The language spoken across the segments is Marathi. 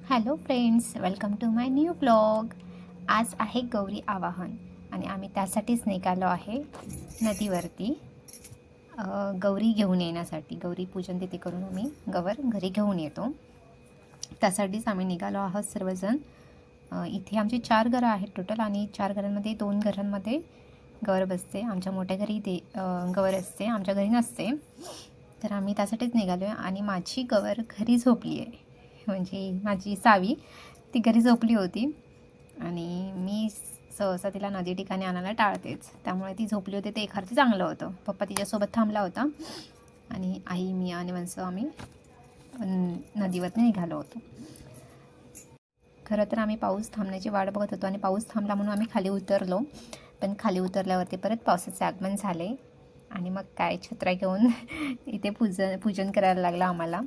Hello friends, welcome to my new blog. आज आहे गौरी आवाहन आणि आम्ही त्यासाठीच निघालो आहे नदीवरती गौरी घेऊन येण्यासाठी. गौरी पूजन तिथे करून आम्ही गवर घरी घेऊन येतो. त्यासाठीच आम्ही निघालो आहोत सर्वजण. इथे आमची 4 घरं आहेत टोटल आणि 4 घरांमध्ये 2 घरांमध्ये गवर बसते. आमच्या मोठ्या घरी गवर असते, आमच्या घरी नसते. तर आम्ही त्यासाठीच निघालो आहे आणि माझी गवर घरी झोपली आहे. म्हणजे माझी सावी ती घरी झोपली होती आणि मी सहसा तिला नदी ठिकाणी आणायला टाळतेच. त्यामुळे ती झोपली होती ते एक अर्थी चांगलं होतं. पप्पा तिच्यासोबत थांबला होता आणि आई, मी आणि वंस आम्ही नदीवरती निघालो होतो. खरं तर आम्ही पाऊस थांबण्याची वाट बघत होतो आणि पाऊस थांबला म्हणून आम्ही खाली उतरलो. पण खाली उतरल्यावरती परत पावसाचे आगमन झाले आणि मग काय छत्र्या घेऊन इथे पूजन करायला लागलं आम्हाला.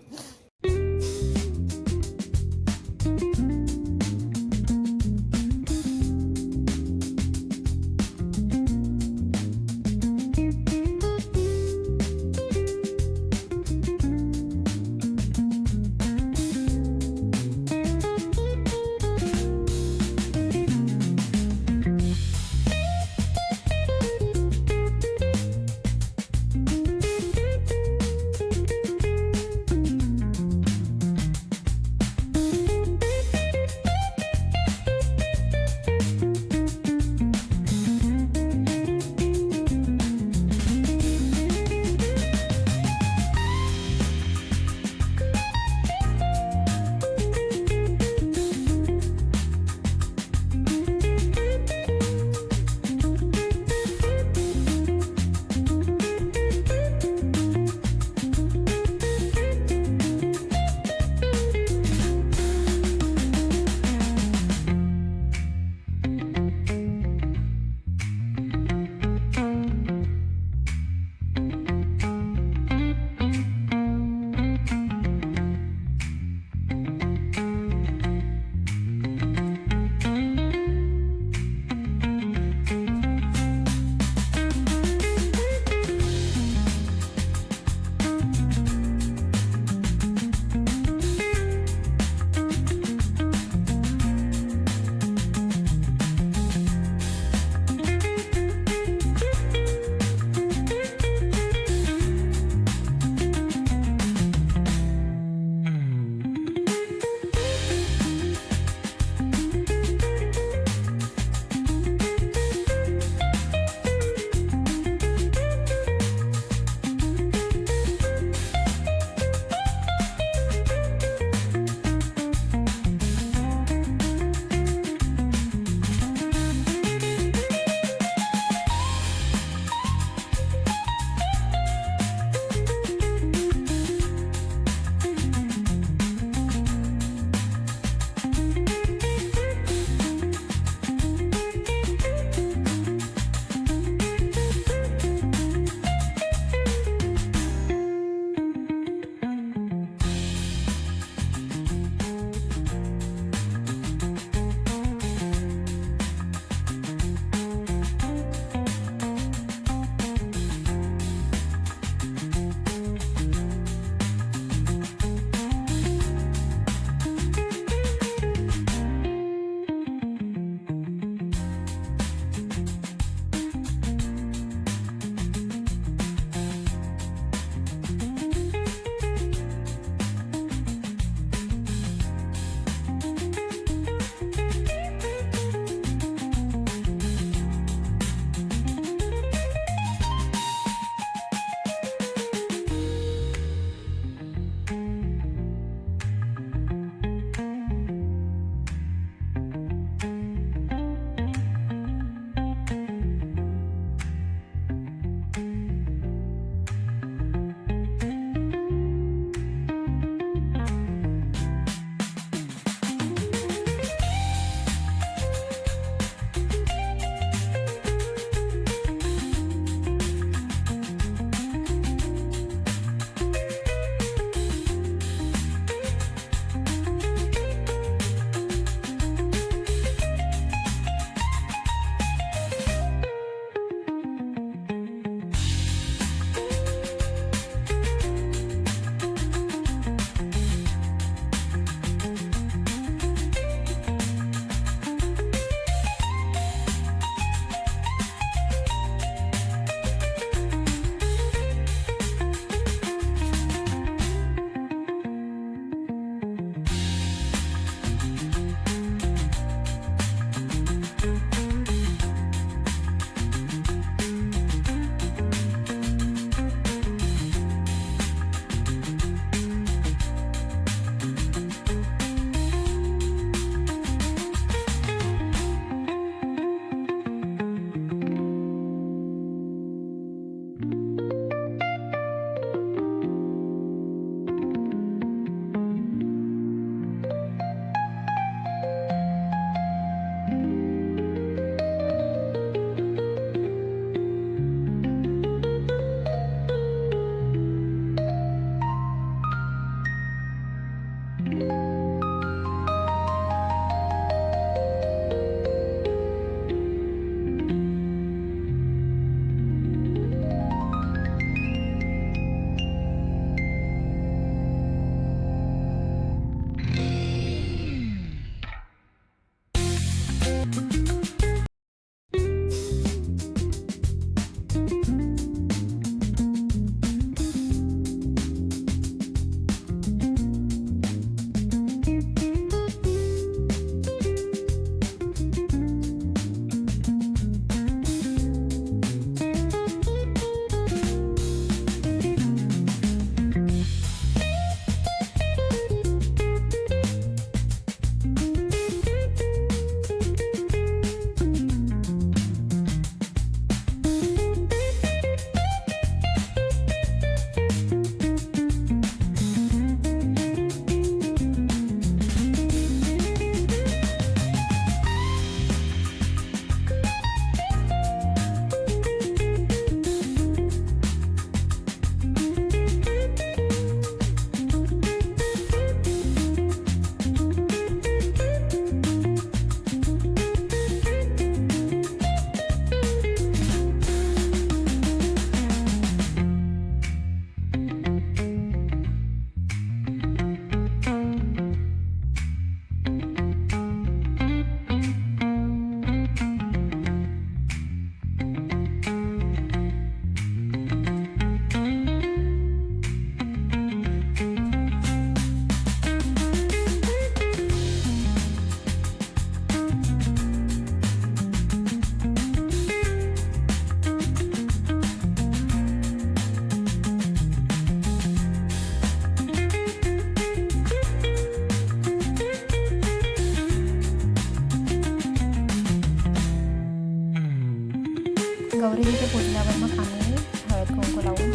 गौरी तिथे पूजल्यावर मग आम्ही हळद कुंकू लावून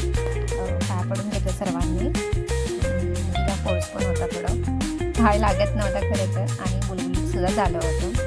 पाया पडून घेतो सर्वांनी. तिला फोर्स पण होता, थोडं पाय लागत नव्हता खरं तर, आणि बुलबुल सुद्धा झालं होतं.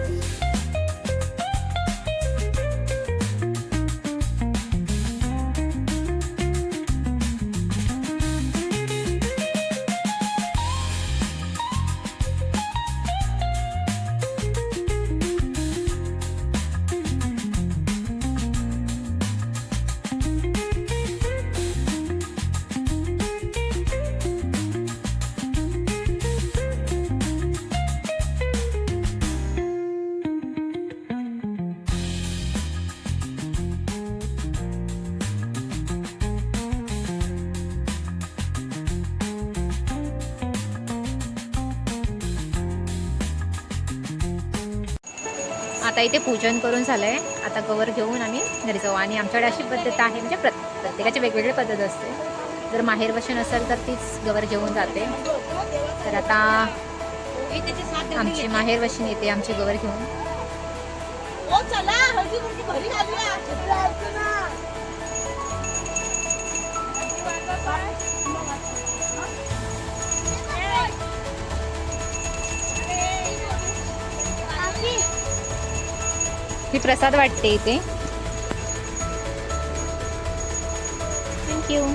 आता इथे पूजन करून झालंय. आता गवर घेऊन आम्ही घरी जाऊ. आणि आमच्याकडे अशी पद्धत आहे, म्हणजे प्रत्येकाची वेगवेगळी पद्धत असते. जर माहेरवशन असेल तर तीच गवर घेऊन जाते. तर आता आमची माहेरवशीन येते आमची गवर घेऊन. ही प्रसाद वाटते इथे. थँक्यू.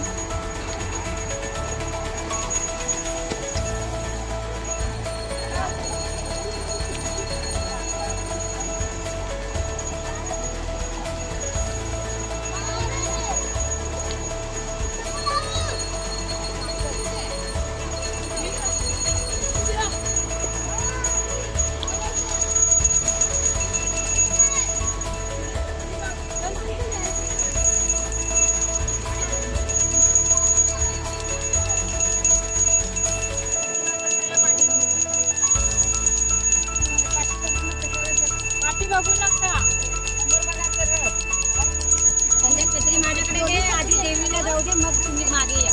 बघू नका. छत्री माझ्याकडे घे. आधी देवीला जाऊ दे, मग तुम्ही मागे या.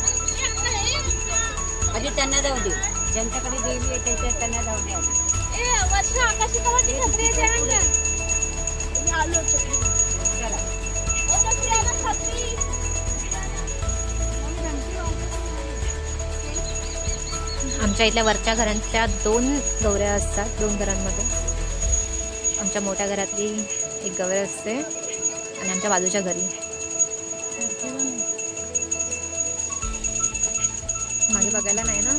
आधी त्यांना जाऊ दे. ज्यांच्याकडे देवी आहे त्याच्या त्यांना जाऊ द्या. आमच्या इथल्या वरच्या घरांच्या 2 गौऱ्या असतात, 2 घरांमध्ये. आमच्या मोठ्या घरातली एक गवर असते आणि आमच्या बाजूच्या घरी. मागे बघायला नाही ना.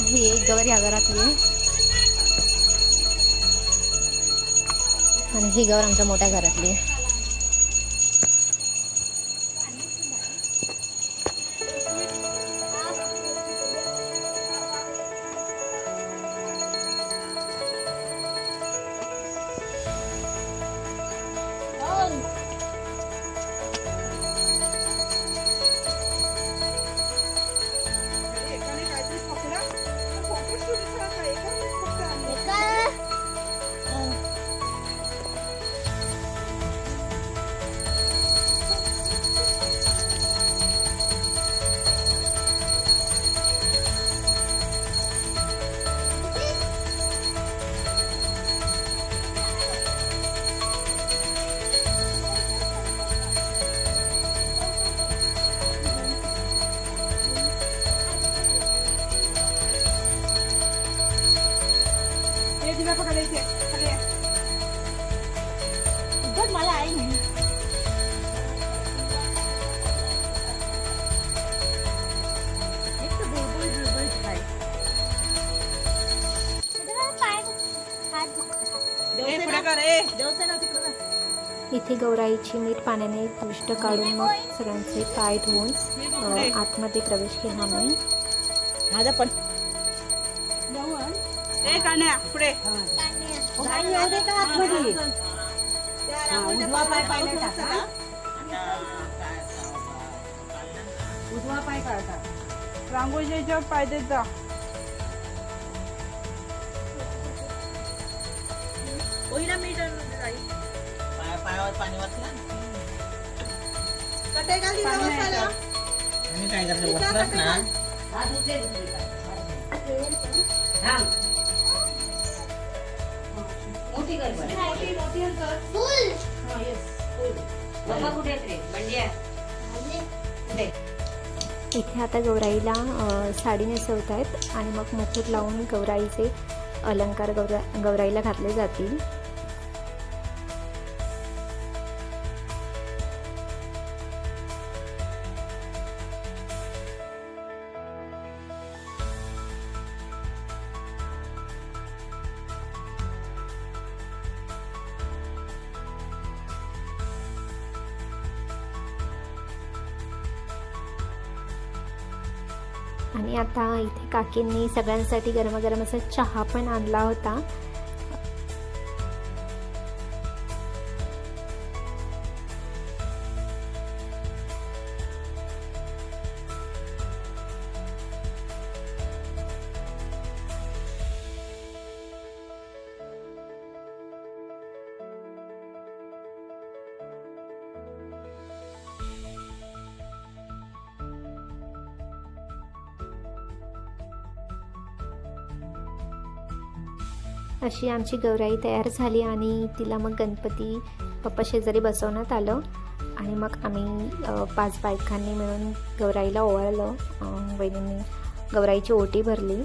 ही एक गवर ह्या घरातली आहे आणि ही गवर आमच्या मोठ्या घरातली आहे. इथे गौराईची मीठ पाण्याने दृष्ट काढून मग सगळ्यांचे पाय धुवून आतमध्ये प्रवेश केला आम्ही. माझा पण पुढे उजवा पाय पाहिला टाका. उजवा पाय काढता. रांगोळीच्या पाय देत जा. पायावर पाणी वाचलं कटे घाल तिला बसायला. आणि काय करायचं वसलात ना हात उचले थांब. मोठी कर बरं. बाबा कुठे आहेत रे? बंड्या कुठे? इथे आता गौराईला साडी नेसवत आहेत आणि मग मुकुट लावून गौराईचे अलंकार गौराईला घातले जातील. आणि आता इथे काकींनी सगळ्यांसाठी गरमागरम असा चहा पण आणला होता. अशी आमची गौराई तयार झाली आणि तिला मग गणपती बाप्पा शेजारी बसवण्यात आलं आणि मग आम्ही 5 बायकांनी मिळून गौराईला ओवाळलं. वहिनींनी गौराईची ओटी भरली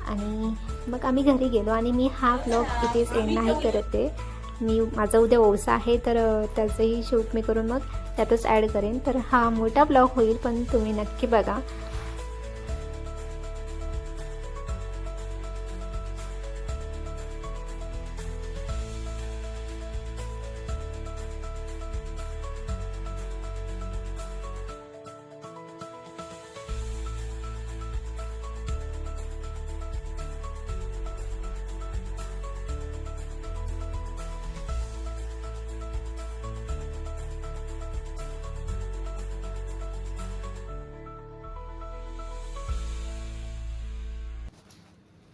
आणि मग आम्ही घरी गेलो. आणि मी हा व्लॉग इथेच एंड नाही करत आहे. माझा उद्या ओवसा आहे तर त्याचंही शूट मी करून मग त्यातच ॲड करेन. तर हा मोठा व्लॉग होईल पण तुम्ही नक्की बघा.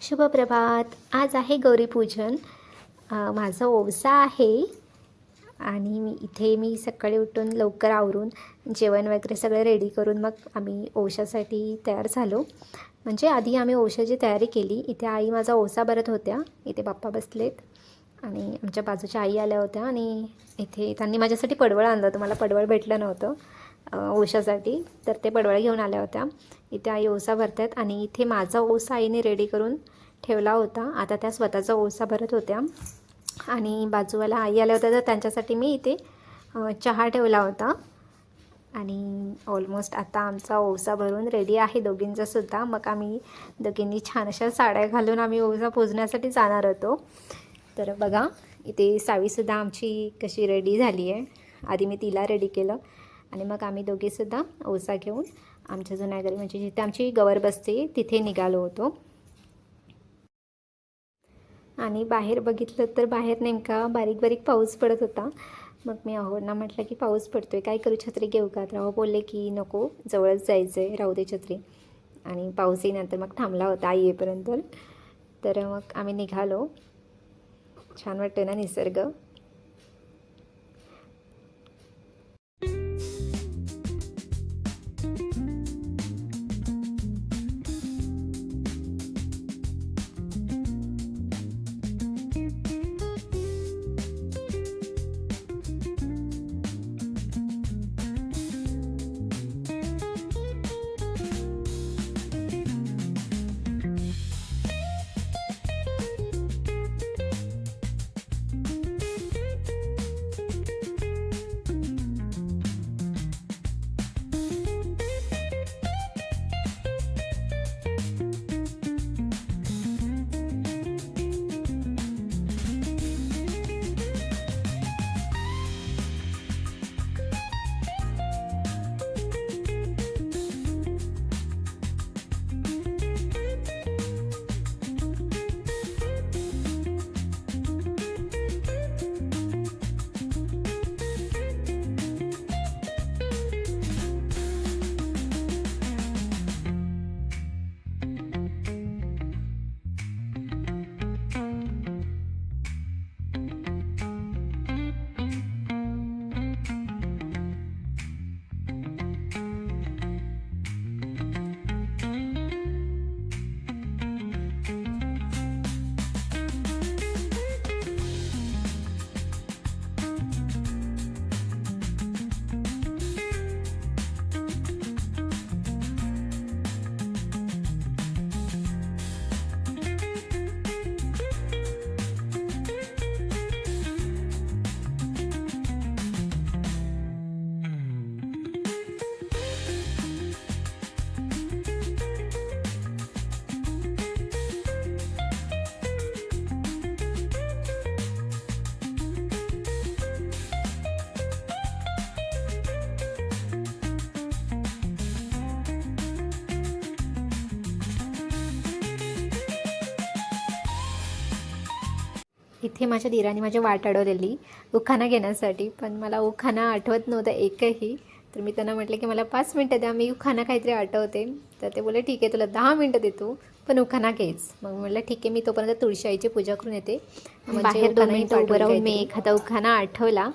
शुभप्रभात. आज आहे गौरीपूजन. माझा ओवसा आहे आणि मी सकाळी उठून लवकर आवरून जेवण वगैरे सगळं रेडी करून मग आम्ही ओवशासाठी तयार झालो. म्हणजे आधी आम्ही ओवशाची तयारी केली. इथे आई माझा ओवसा भरत होत्या. इथे बाप्पा बसलेत आणि आमच्या बाजूच्या आई आल्या होत्या आणि इथे त्यांनी माझ्यासाठी पडवळ आणलं होतं. मला पडवळ भेटलं नव्हतं ओवशासाठी, तर ते पडवळ घेऊन आल्या होत्या. इथे आई ओवसा भरतात आणि इथे माझा ओवसा आईने रेडी करून ठेवला होता. आता त्या स्वतःचा ओवसा भरत होत्या आणि बाजूला आई आल्या होत्या तर त्यांच्यासाठी मी इथे चहा ठेवला होता. आणि ऑलमोस्ट आता आमचा ओवसा भरून रेडी आहे दोघींचासुद्धा. मग आम्ही दोघींनी छान अशा साड्या घालून आम्ही ओवसा पूजण्यासाठी जाणार होतो. तर बघा इथे सावीसुद्धा आमची कशी रेडी झाली आहे. आधी मी तिला रेडी केलं आणि मग आम्ही दोघीसुद्धा ओवसा घेऊन आमच्या जुन्या घरी म्हणजे जिथे आमची गवर बसते तिथे निघालो होतो. आणि बाहेर बघितलं तर बाहेर नेमका बारीक बारीक पाऊस पडत होता. मग मी अहोंना म्हटलं की पाऊस पडतो आहे काय करू, छत्री घेऊ का? तर अहो बोलले की नको, जवळच जायचं आहे, राहू दे छत्री. आणि पाऊसही नंतर मग थांबला होता आई येईपर्यंत. तर मग आम्ही निघालो. छान वाटतं ना निसर्ग. इथे माझ्या दिराने माझी वाट अडवलेली उखाणा घेण्यासाठी, पण मला उखाणा आठवत नव्हता एकही. तर मी त्यांना म्हटलं की मला 5 मिनटं द्या, मी उखाणा काहीतरी आठवते. तर ते बोलले ठीक आहे, तुला 10 मिनटं देतो, पण उखाणा घेच. मग म्हटलं ठीक आहे, मी तोपर्यंत तुळशी आईची पूजा करून येते. बाहेर 2 मिनटं उभं राहून मी एखादा उखाणा आठवला.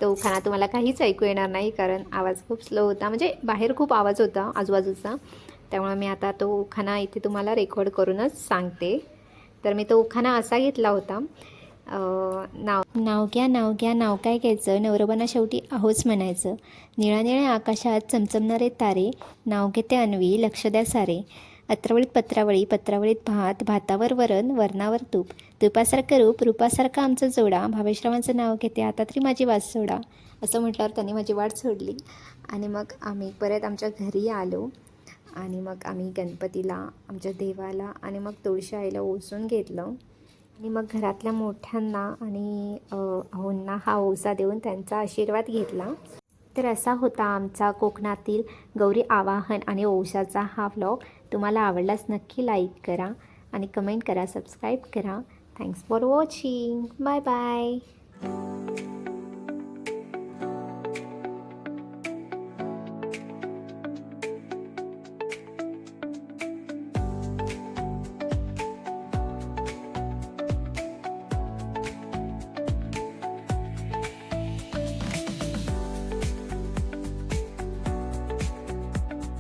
तो उखाणा तुम्हाला काहीच ऐकू येणार नाही, कारण आवाज खूप स्लो होता. म्हणजे बाहेर खूप आवाज होता आजूबाजूचा, त्यामुळे मी आता तो उखाणा इथे तुम्हाला रेकॉर्ड करूनच सांगते. तर मी तो उखाणा असा घेतला होता, नाव घ्या नाव घ्या नाव काय घ्यायचं, नवरोबांना शेवटी आहोच म्हणायचं. निळ्या निळ्या आकाशात चमचमणारे तारे, नाव घेते अन्वी लक्ष द्या सारे. अत्रावळीत पत्रावळी पत्रावळीत भात, भातावर वरण वरणावर तूप, तुपासारखं रूप रूपासारखा आमचं जोडा, भावेश्रावांचं नाव घेते आता तरी माझी वाट सोडा. असं म्हटल्यावर त्यांनी माझी वाट सोडली आणि मग आम्ही परत आमच्या घरी आलो. आणि मग आम्ही गणपतीला, आमच्या देवाला आणि मग तुळशी आईला ओसून घेतलं. आणि मग घरातल्या मोठ्यांना आणि अहोंना हा ओसा देऊन त्यांचा आशीर्वाद घेतला. तर असा होता आमचा कोकणातील गौरी आवाहन आणि ओसाचा हा व्लॉग. तुम्हाला आवडल्यास नक्की लाईक करा आणि कमेंट करा, सबस्क्राईब करा. Thanks for watching. Bye bye.